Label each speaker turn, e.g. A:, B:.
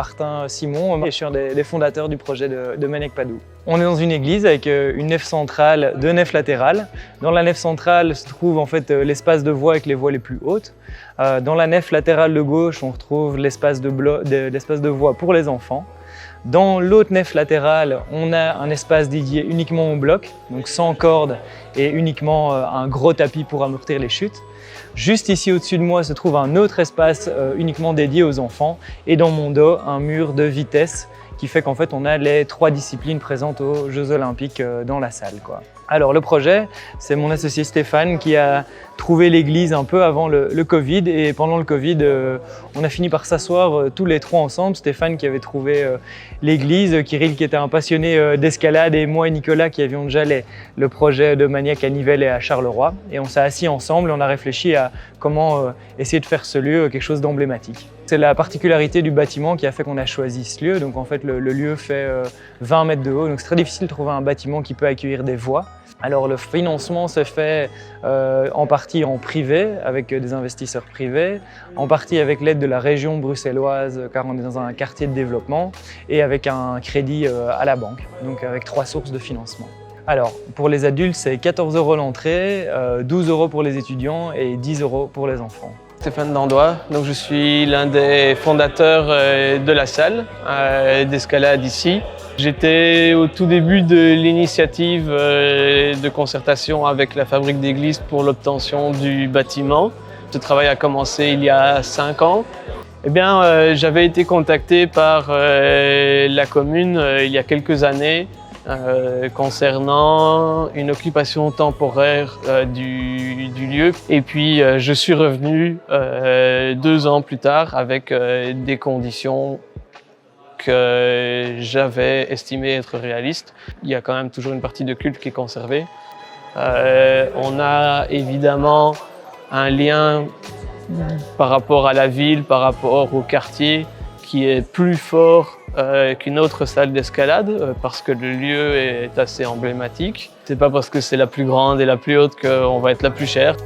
A: Martin Simon et je suis un des fondateurs du projet de Maniac Padoue. On est dans une église avec une nef centrale, deux nefs latérales. Dans la nef centrale se trouve en fait l'espace de voix avec les voix les plus hautes. Dans la nef latérale de gauche, on retrouve l'espace de voix pour les enfants. Dans l'autre nef latérale, on a un espace dédié uniquement au bloc, donc sans corde et uniquement un gros tapis pour amortir les chutes. Juste ici au-dessus de moi se trouve un autre espace uniquement dédié aux enfants et dans mon dos, un mur de vitesse qui fait qu'en fait on a les 3 disciplines présentes aux Jeux Olympiques dans la salle, quoi. Alors le projet, c'est mon associé Stéphane qui a trouvé l'église un peu avant le Covid et pendant le Covid, on a fini par s'asseoir tous les 3 ensemble. Stéphane qui avait trouvé l'église, Kirill qui était un passionné d'escalade et moi et Nicolas qui avions déjà le projet de Maniac à Nivelles et à Charleroi. Et on s'est assis ensemble et on a réfléchi à comment essayer de faire ce lieu quelque chose d'emblématique. C'est la particularité du bâtiment qui a fait qu'on a choisi ce lieu. Donc en fait le lieu fait 20 mètres de haut, donc c'est très difficile de trouver un bâtiment qui peut accueillir des voix. Alors le financement se fait en partie en privé avec des investisseurs privés, en partie avec l'aide de la région bruxelloise car on est dans un quartier de développement et avec un crédit à la banque, donc avec 3 sources de financement. Alors pour les adultes c'est 14 € l'entrée, 12 € pour les étudiants et 10 € pour les enfants.
B: Stéphane Dandois, donc je suis l'un des fondateurs de la salle d'escalade ici. J'étais au tout début de l'initiative de concertation avec la fabrique d'église pour l'obtention du bâtiment. Ce travail a commencé il y a 5 ans. Eh bien, j'avais été contacté par la commune il y a quelques années concernant une occupation temporaire du lieu. Et puis je suis revenu 2 ans plus tard avec des conditions que j'avais estimé être réalistes. Il y a quand même toujours une partie de culte qui est conservée. On a évidemment un lien par rapport à la ville, par rapport au quartier, qui est plus fort qu'une autre salle d'escalade parce que le lieu est assez emblématique. C'est pas parce que c'est la plus grande et la plus haute qu'on va être la plus chère.